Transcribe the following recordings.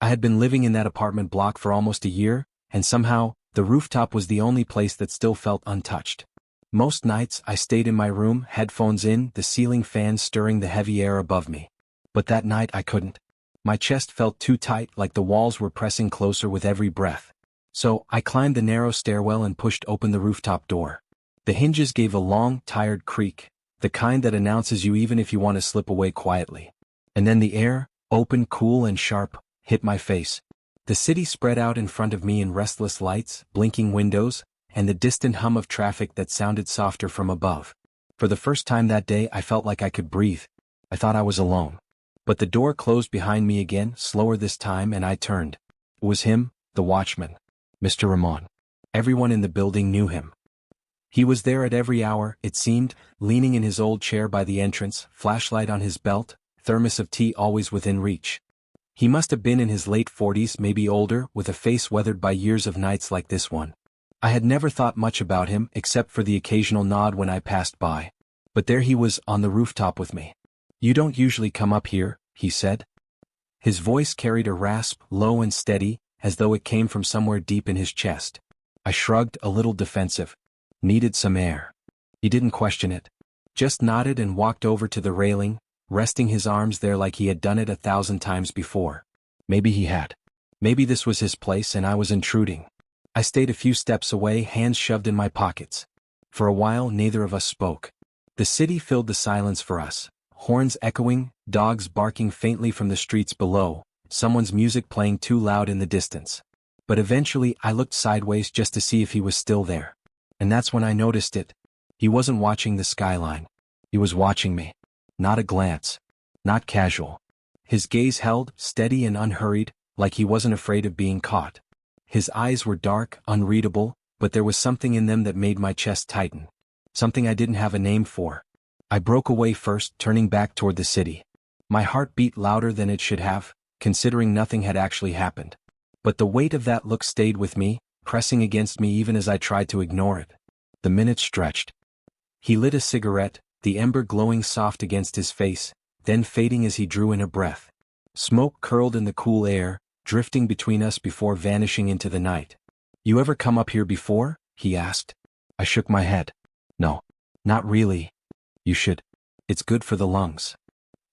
I had been living in that apartment block for almost a year, and somehow, the rooftop was the only place that still felt untouched. Most nights I stayed in my room, headphones in, the ceiling fan stirring the heavy air above me. But that night I couldn't. My chest felt too tight, like the walls were pressing closer with every breath. So, I climbed the narrow stairwell and pushed open the rooftop door. The hinges gave a long, tired creak, the kind that announces you even if you want to slip away quietly. And then the air, open, cool and sharp, hit my face. The city spread out in front of me in restless lights, blinking windows, and the distant hum of traffic that sounded softer from above. For the first time that day I felt like I could breathe. I thought I was alone. But the door closed behind me again, slower this time, and I turned. It was him, the watchman. Mr. Ramon. Everyone in the building knew him. He was there at every hour, it seemed, leaning in his old chair by the entrance, flashlight on his belt, thermos of tea always within reach. He must have been in his late 40s, maybe older, with a face weathered by years of nights like this one. I had never thought much about him, except for the occasional nod when I passed by. But there he was, on the rooftop with me. "You don't usually come up here," he said. His voice carried a rasp, low and steady, as though it came from somewhere deep in his chest. I shrugged, a little defensive. Needed some air. He didn't question it. Just nodded and walked over to the railing, resting his arms there like he had done it 1,000 times before. Maybe he had. Maybe this was his place and I was intruding. I stayed a few steps away, hands shoved in my pockets. For a while neither of us spoke. The city filled the silence for us. Horns echoing, dogs barking faintly from the streets below, someone's music playing too loud in the distance. But eventually I looked sideways just to see if he was still there. And that's when I noticed it. He wasn't watching the skyline. He was watching me. Not a glance. Not casual. His gaze held, steady and unhurried, like he wasn't afraid of being caught. His eyes were dark, unreadable, but there was something in them that made my chest tighten. Something I didn't have a name for. I broke away first, turning back toward the city. My heart beat louder than it should have, considering nothing had actually happened. But the weight of that look stayed with me, pressing against me even as I tried to ignore it. The minutes stretched. He lit a cigarette, the ember glowing soft against his face, then fading as he drew in a breath. Smoke curled in the cool air, drifting between us before vanishing into the night. "You ever come up here before?" he asked. I shook my head. "No. Not really. You should. It's good for the lungs."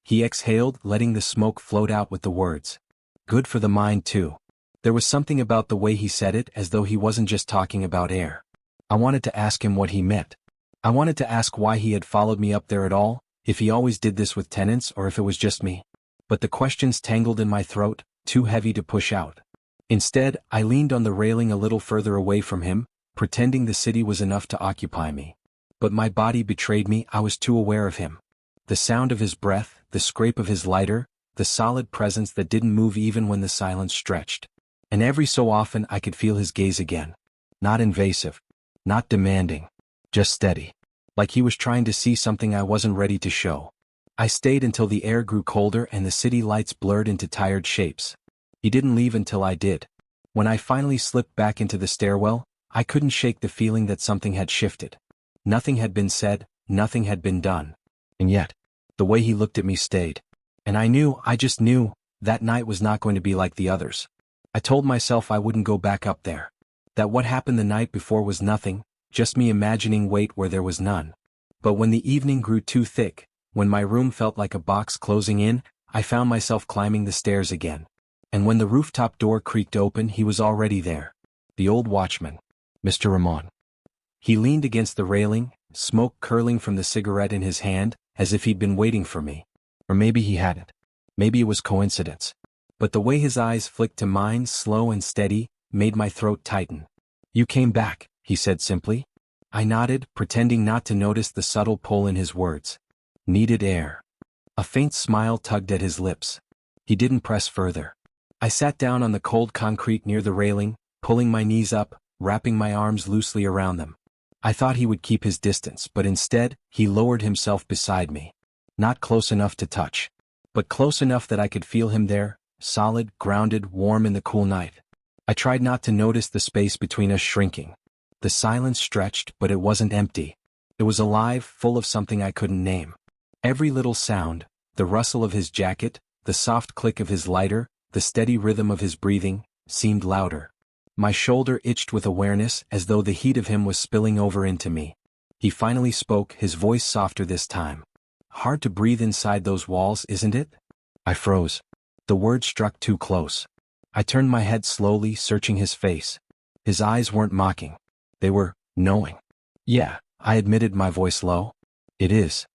He exhaled, letting the smoke float out with the words. "Good for the mind too." There was something about the way he said it, as though he wasn't just talking about air. I wanted to ask him what he meant. I wanted to ask why he had followed me up there at all, if he always did this with tenants or if it was just me. But the questions tangled in my throat, too heavy to push out. Instead, I leaned on the railing a little further away from him, pretending the city was enough to occupy me. But my body betrayed me, I was too aware of him. The sound of his breath, the scrape of his lighter, the solid presence that didn't move even when the silence stretched. And every so often I could feel his gaze again. Not invasive. Not demanding. Just steady. Like he was trying to see something I wasn't ready to show. I stayed until the air grew colder and the city lights blurred into tired shapes. He didn't leave until I did. When I finally slipped back into the stairwell, I couldn't shake the feeling that something had shifted. Nothing had been said, nothing had been done. And yet, the way he looked at me stayed. And I just knew, that night was not going to be like the others. I told myself I wouldn't go back up there. That what happened the night before was nothing, just me imagining weight where there was none. But when the evening grew too thick, when my room felt like a box closing in, I found myself climbing the stairs again. And when the rooftop door creaked open, he was already there. The old watchman. Mr. Ramon. He leaned against the railing, smoke curling from the cigarette in his hand, as if he'd been waiting for me. Or maybe he hadn't. Maybe it was coincidence. But the way his eyes flicked to mine, slow and steady, made my throat tighten. "You came back," he said simply. I nodded, pretending not to notice the subtle pull in his words. Needed air. A faint smile tugged at his lips. He didn't press further. I sat down on the cold concrete near the railing, pulling my knees up, wrapping my arms loosely around them. I thought he would keep his distance, but instead, he lowered himself beside me. Not close enough to touch, but close enough that I could feel him there, solid, grounded, warm in the cool night. I tried not to notice the space between us shrinking. The silence stretched, but it wasn't empty. It was alive, full of something I couldn't name. Every little sound, the rustle of his jacket, the soft click of his lighter, the steady rhythm of his breathing, seemed louder. My shoulder itched with awareness as though the heat of him was spilling over into me. He finally spoke, his voice softer this time. "Hard to breathe inside those walls, isn't it?" I froze. The words struck too close. I turned my head slowly, searching his face. His eyes weren't mocking. They were knowing. "Yeah," I admitted, my voice low. "It is."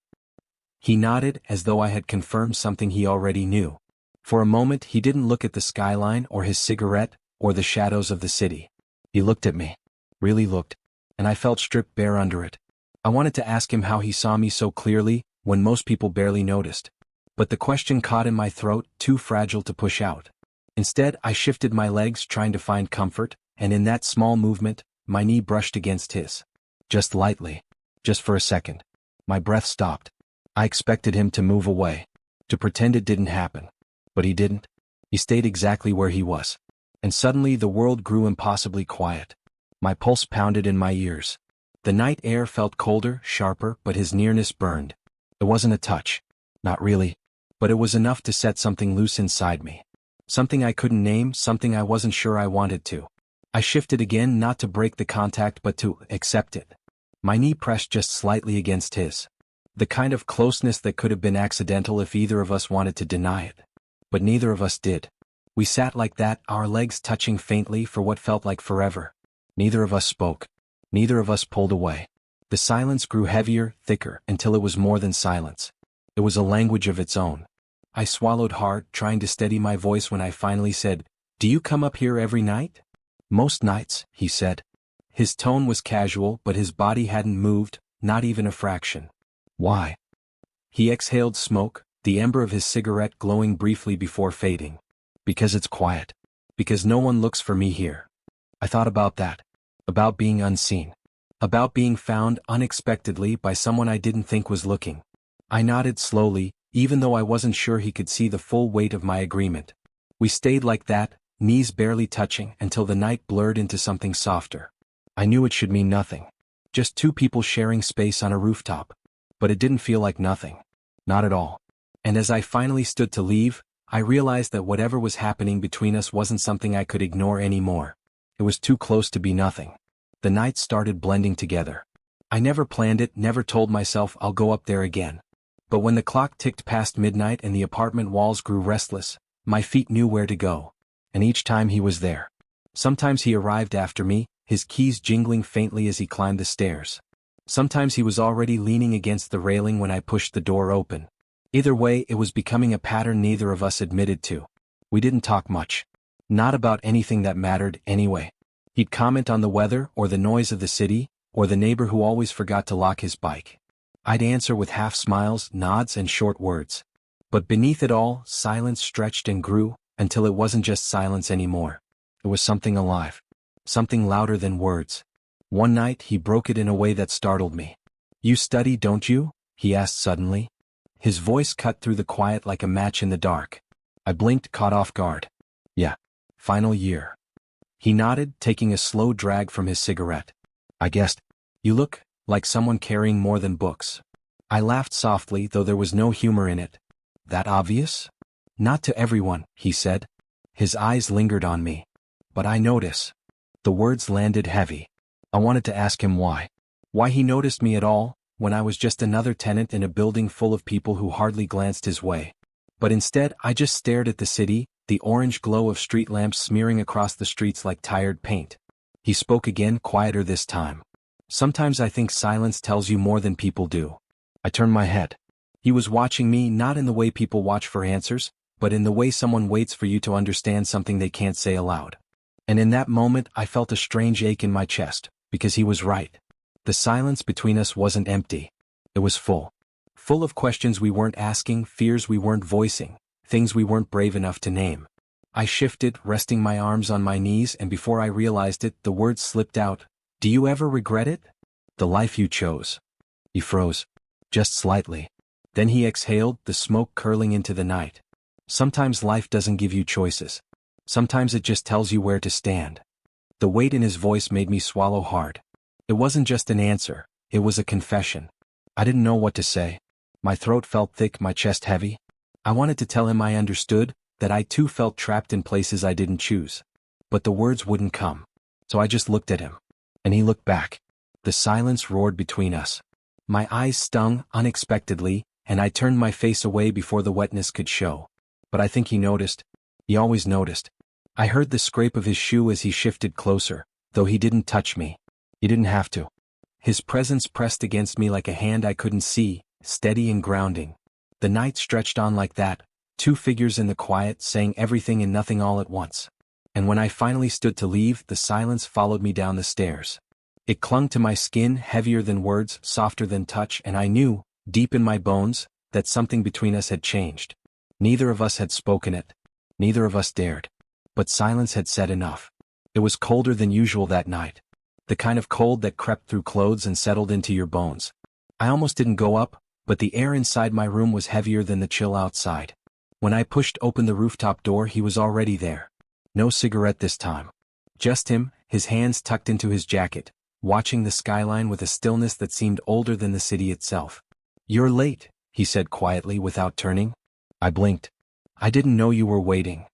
He nodded as though I had confirmed something he already knew. For a moment he didn't look at the skyline or his cigarette or the shadows of the city. He looked at me. Really looked. And I felt stripped bare under it. I wanted to ask him how he saw me so clearly when most people barely noticed. But the question caught in my throat, too fragile to push out. Instead, I shifted my legs, trying to find comfort, and in that small movement, my knee brushed against his. Just lightly. Just for a second. My breath stopped. I expected him to move away. To pretend it didn't happen. But he didn't. He stayed exactly where he was. And suddenly the world grew impossibly quiet. My pulse pounded in my ears. The night air felt colder, sharper, but his nearness burned. It wasn't a touch. Not really. But it was enough to set something loose inside me. Something I couldn't name, something I wasn't sure I wanted to. I shifted again, not to break the contact but to accept it. My knee pressed just slightly against his. The kind of closeness that could have been accidental if either of us wanted to deny it. But neither of us did. We sat like that, our legs touching faintly for what felt like forever. Neither of us spoke. Neither of us pulled away. The silence grew heavier, thicker, until it was more than silence. It was a language of its own. I swallowed hard, trying to steady my voice when I finally said, "Do you come up here every night?" "Most nights," he said. His tone was casual, but his body hadn't moved, not even a fraction. "Why?" He exhaled smoke, the ember of his cigarette glowing briefly before fading. "Because it's quiet. Because no one looks for me here." I thought about that. About being unseen. About being found unexpectedly by someone I didn't think was looking. I nodded slowly, even though I wasn't sure he could see the full weight of my agreement. We stayed like that, knees barely touching, until the night blurred into something softer. I knew it should mean nothing. Just two people sharing space on a rooftop. But it didn't feel like nothing. Not at all. And as I finally stood to leave, I realized that whatever was happening between us wasn't something I could ignore anymore. It was too close to be nothing. The nights started blending together. I never planned it, never told myself I'll go up there again. But when the clock ticked past midnight and the apartment walls grew restless, my feet knew where to go. And each time he was there. Sometimes he arrived after me, his keys jingling faintly as he climbed the stairs. Sometimes he was already leaning against the railing when I pushed the door open. Either way, it was becoming a pattern neither of us admitted to. We didn't talk much. Not about anything that mattered, anyway. He'd comment on the weather, or the noise of the city, or the neighbor who always forgot to lock his bike. I'd answer with half smiles, nods, and short words. But beneath it all, silence stretched and grew, until it wasn't just silence anymore. It was something alive. Something louder than words. One night, he broke it in a way that startled me. "You study, don't you?" he asked suddenly. His voice cut through the quiet like a match in the dark. I blinked, caught off guard. "Yeah. Final year." He nodded, taking a slow drag from his cigarette. "I guessed. You look like someone carrying more than books." I laughed softly, though there was no humor in it. "That obvious?" "Not to everyone," he said. His eyes lingered on me. "But I notice." The words landed heavy. I wanted to ask him why. Why he noticed me at all, when I was just another tenant in a building full of people who hardly glanced his way. But instead, I just stared at the city, the orange glow of street lamps smearing across the streets like tired paint. He spoke again, quieter this time. "Sometimes I think silence tells you more than people do." I turned my head. He was watching me, not in the way people watch for answers, but in the way someone waits for you to understand something they can't say aloud. And in that moment, I felt a strange ache in my chest, because he was right. The silence between us wasn't empty. It was full. Full of questions we weren't asking, fears we weren't voicing, things we weren't brave enough to name. I shifted, resting my arms on my knees, and before I realized it, the words slipped out. "Do you ever regret it? The life you chose?" He froze. Just slightly. Then he exhaled, the smoke curling into the night. "Sometimes life doesn't give you choices. Sometimes it just tells you where to stand." The weight in his voice made me swallow hard. It wasn't just an answer, it was a confession. I didn't know what to say. My throat felt thick, my chest heavy. I wanted to tell him I understood, that I too felt trapped in places I didn't choose. But the words wouldn't come. So I just looked at him. And he looked back. The silence roared between us. My eyes stung unexpectedly, and I turned my face away before the wetness could show. But I think he noticed. He always noticed. I heard the scrape of his shoe as he shifted closer, though he didn't touch me. He didn't have to. His presence pressed against me like a hand I couldn't see, steady and grounding. The night stretched on like that, two figures in the quiet saying everything and nothing all at once. And when I finally stood to leave, the silence followed me down the stairs. It clung to my skin, heavier than words, softer than touch, and I knew, deep in my bones, that something between us had changed. Neither of us had spoken it. Neither of us dared. But silence had said enough. It was colder than usual that night. The kind of cold that crept through clothes and settled into your bones. I almost didn't go up, but the air inside my room was heavier than the chill outside. When I pushed open the rooftop door, he was already there. No cigarette this time. Just him, his hands tucked into his jacket, watching the skyline with a stillness that seemed older than the city itself. "You're late," he said quietly without turning. I blinked. "I didn't know you were waiting."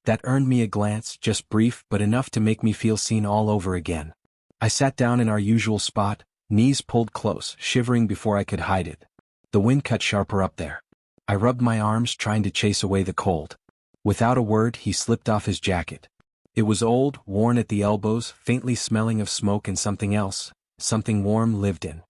That earned me a glance, just brief but enough to make me feel seen all over again. I sat down in our usual spot, knees pulled close, shivering before I could hide it. The wind cut sharper up there. I rubbed my arms, trying to chase away the cold. Without a word, he slipped off his jacket. It was old, worn at the elbows, faintly smelling of smoke and something else, something warm lived in.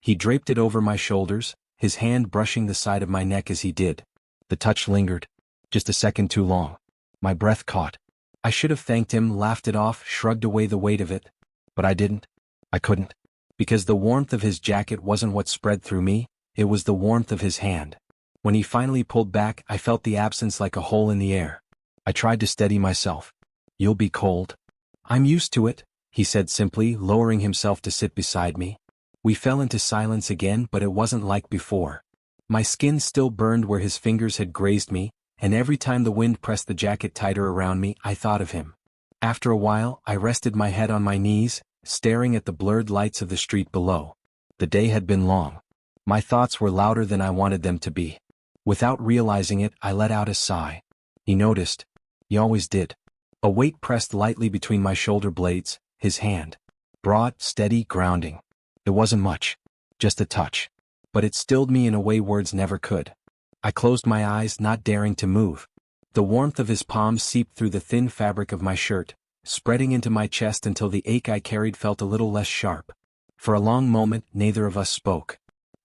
He draped it over my shoulders, his hand brushing the side of my neck as he did. The touch lingered. Just a second too long. My breath caught. I should have thanked him, laughed it off, shrugged away the weight of it. But I didn't. I couldn't. Because the warmth of his jacket wasn't what spread through me, it was the warmth of his hand. When he finally pulled back, I felt the absence like a hole in the air. I tried to steady myself. "You'll be cold." "I'm used to it," he said simply, lowering himself to sit beside me. We fell into silence again, but it wasn't like before. My skin still burned where his fingers had grazed me, and every time the wind pressed the jacket tighter around me, I thought of him. After a while, I rested my head on my knees, staring at the blurred lights of the street below. The day had been long. My thoughts were louder than I wanted them to be. Without realizing it, I let out a sigh. He noticed. He always did. A weight pressed lightly between my shoulder blades, his hand. Broad, steady, grounding. It wasn't much. Just a touch. But it stilled me in a way words never could. I closed my eyes, not daring to move. The warmth of his palms seeped through the thin fabric of my shirt, spreading into my chest until the ache I carried felt a little less sharp. For a long moment, neither of us spoke.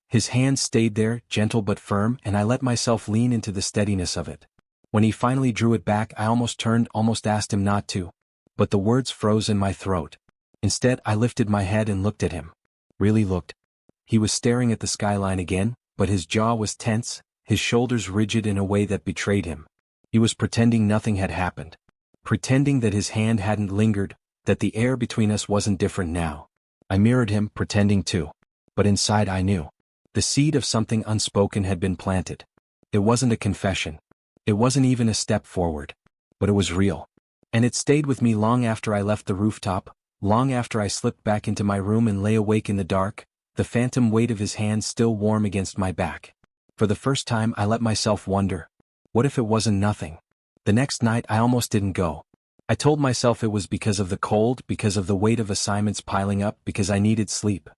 His hand stayed there, gentle but firm, and I let myself lean into the steadiness of it. When he finally drew it back, I almost turned, almost asked him not to. But the words froze in my throat. Instead, I lifted my head and looked at him. Really looked. He was staring at the skyline again, but his jaw was tense, his shoulders rigid in a way that betrayed him. He was pretending nothing had happened. Pretending that his hand hadn't lingered, that the air between us wasn't different now. I mirrored him, pretending too. But inside I knew. The seed of something unspoken had been planted. It wasn't a confession. It wasn't even a step forward. But it was real. And it stayed with me long after I left the rooftop, long after I slipped back into my room and lay awake in the dark, the phantom weight of his hand still warm against my back. For the first time I let myself wonder, what if it wasn't nothing? The next night I almost didn't go. I told myself it was because of the cold, because of the weight of assignments piling up, because I needed sleep.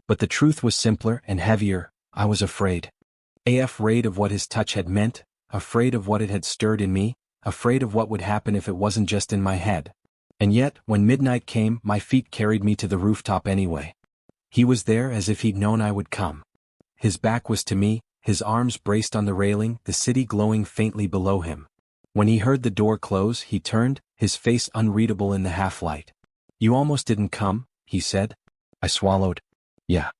But the truth was simpler and heavier. I was afraid. Afraid of what his touch had meant, afraid of what it had stirred in me, afraid of what would happen if it wasn't just in my head. And yet, when midnight came, my feet carried me to the rooftop anyway. He was there as if he'd known I would come. His back was to me, his arms braced on the railing, the city glowing faintly below him. When he heard the door close, he turned, his face unreadable in the half-light. "You almost didn't come," he said. I swallowed. "Yeah."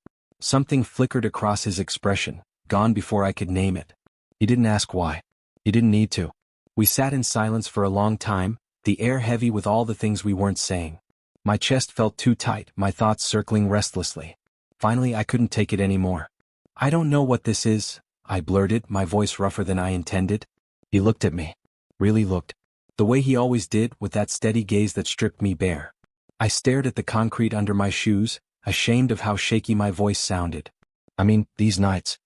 Something flickered across his expression, gone before I could name it. He didn't ask why. He didn't need to. We sat in silence for a long time, the air heavy with all the things we weren't saying. My chest felt too tight, my thoughts circling restlessly. Finally, I couldn't take it anymore. "I don't know what this is," I blurted, my voice rougher than I intended. He looked at me. Really looked. The way he always did, with that steady gaze that stripped me bare. I stared at the concrete under my shoes, ashamed of how shaky my voice sounded. "I mean, these nights.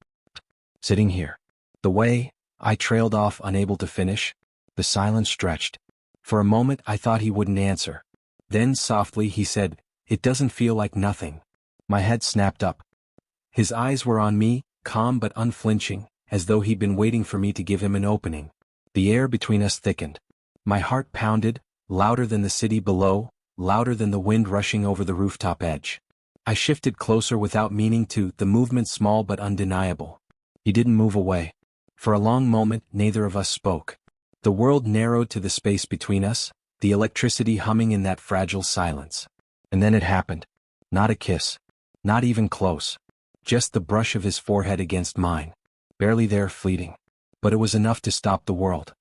Sitting here. The way," I trailed off, unable to finish. The silence stretched. For a moment I thought he wouldn't answer. Then softly he said, "It doesn't feel like nothing." My head snapped up. His eyes were on me, calm but unflinching, as though he'd been waiting for me to give him an opening. The air between us thickened. My heart pounded, louder than the city below, louder than the wind rushing over the rooftop edge. I shifted closer without meaning to, the movement small but undeniable. He didn't move away. For a long moment neither of us spoke. The world narrowed to the space between us, the electricity humming in that fragile silence. And then it happened. Not a kiss. Not even close. Just the brush of his forehead against mine. Barely there, fleeting. But it was enough to stop the world.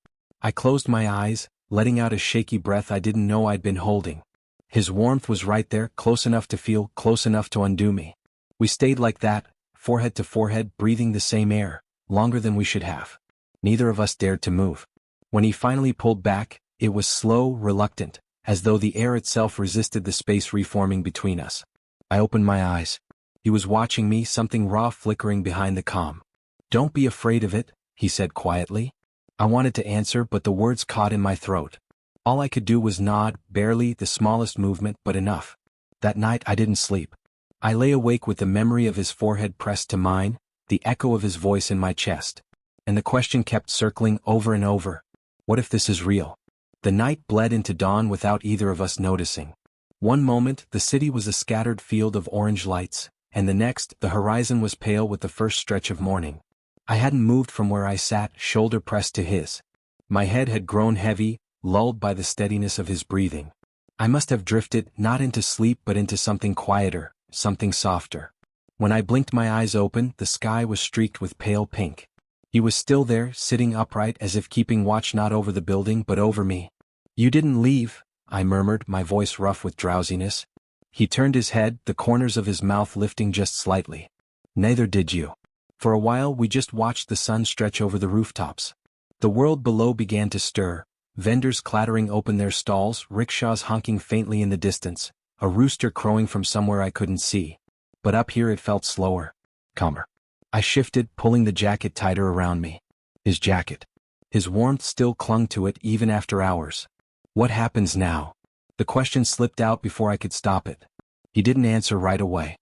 I closed my eyes, letting out a shaky breath I didn't know I'd been holding. His warmth was right there, close enough to feel, close enough to undo me. We stayed like that, forehead to forehead, breathing the same air, longer than we should have. Neither of us dared to move. When he finally pulled back, it was slow, reluctant, as though the air itself resisted the space reforming between us. I opened my eyes. He was watching me, something raw flickering behind the calm. "Don't be afraid of it," he said quietly. I wanted to answer, but the words caught in my throat. All I could do was nod, barely the smallest movement, but enough. That night I didn't sleep. I lay awake with the memory of his forehead pressed to mine, the echo of his voice in my chest. And the question kept circling over and over. What if this is real? The night bled into dawn without either of us noticing. One moment, the city was a scattered field of orange lights, and the next, the horizon was pale with the first stretch of morning. I hadn't moved from where I sat, shoulder pressed to his. My head had grown heavy, lulled by the steadiness of his breathing. I must have drifted, not into sleep but into something quieter, something softer. When I blinked my eyes open, the sky was streaked with pale pink. He was still there, sitting upright as if keeping watch not over the building but over me. "You didn't leave," I murmured, my voice rough with drowsiness. He turned his head, the corners of his mouth lifting just slightly. "Neither did you." For a while we just watched the sun stretch over the rooftops. The world below began to stir, vendors clattering open their stalls, rickshaws honking faintly in the distance, a rooster crowing from somewhere I couldn't see. But up here it felt slower, calmer. I shifted, pulling the jacket tighter around me. His jacket. His warmth still clung to it even after hours. What happens now? The question slipped out before I could stop it. He didn't answer right away.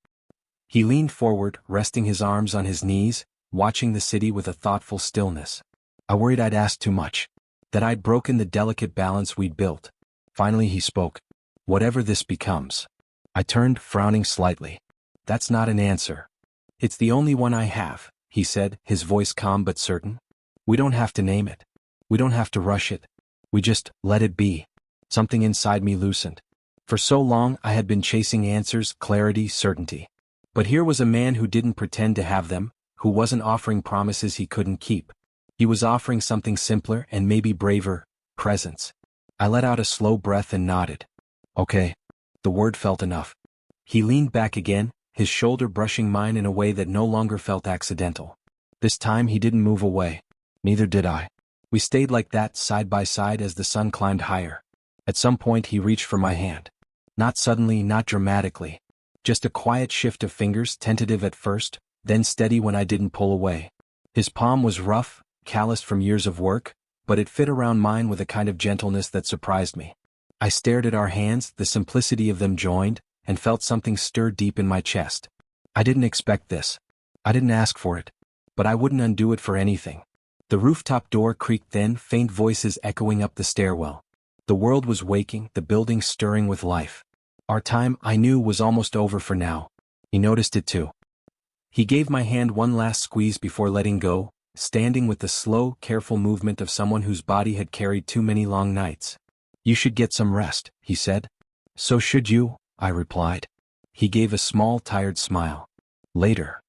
He leaned forward, resting his arms on his knees, watching the city with a thoughtful stillness. I worried I'd asked too much, that I'd broken the delicate balance we'd built. Finally he spoke. "Whatever this becomes." I turned, frowning slightly. "That's not an answer. It's the only one I have," he said, his voice calm but certain. "We don't have to name it. We don't have to rush it. We just let it be." Something inside me loosened. For so long I had been chasing answers, clarity, certainty. But here was a man who didn't pretend to have them, who wasn't offering promises he couldn't keep. He was offering something simpler and maybe braver, presence. I let out a slow breath and nodded. "Okay." The word felt enough. He leaned back again, his shoulder brushing mine in a way that no longer felt accidental. This time he didn't move away. Neither did I. We stayed like that, side by side as the sun climbed higher. At some point he reached for my hand. Not suddenly, not dramatically. Just a quiet shift of fingers, tentative at first, then steady when I didn't pull away. His palm was rough, calloused from years of work, but it fit around mine with a kind of gentleness that surprised me. I stared at our hands, the simplicity of them joined, and felt something stir deep in my chest. I didn't expect this. I didn't ask for it. But I wouldn't undo it for anything. The rooftop door creaked then, faint voices echoing up the stairwell. The world was waking, the building stirring with life. Our time, I knew, was almost over for now. He noticed it too. He gave my hand one last squeeze before letting go, standing with the slow, careful movement of someone whose body had carried too many long nights. "You should get some rest," he said. "So should you," I replied. He gave a small, tired smile. "Later."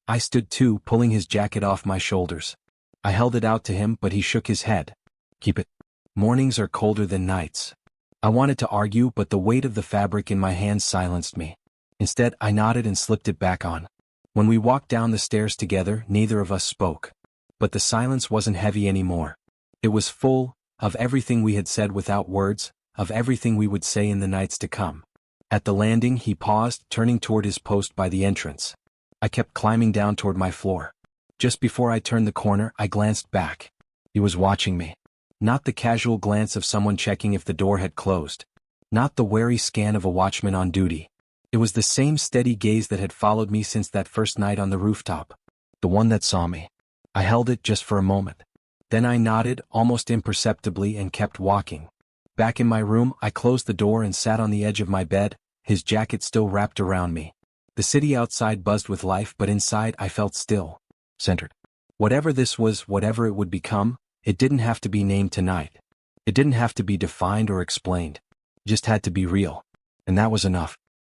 I stood too, pulling his jacket off my shoulders. I held it out to him, but he shook his head. "Keep it. Mornings are colder than nights." I wanted to argue, but the weight of the fabric in my hands silenced me. Instead, I nodded and slipped it back on. When we walked down the stairs together, neither of us spoke. But the silence wasn't heavy anymore. It was full, of everything we had said without words, of everything we would say in the nights to come. At the landing he paused, turning toward his post by the entrance. I kept climbing down toward my floor. Just before I turned the corner I glanced back. He was watching me. Not the casual glance of someone checking if the door had closed. Not the wary scan of a watchman on duty. It was the same steady gaze that had followed me since that first night on the rooftop. The one that saw me. I held it just for a moment. Then I nodded, almost imperceptibly, and kept walking. Back in my room, I closed the door and sat on the edge of my bed, his jacket still wrapped around me. The city outside buzzed with life, but inside I felt still, centered. Whatever this was, whatever it would become, it didn't have to be named tonight. It didn't have to be defined or explained. It just had to be real. And that was enough.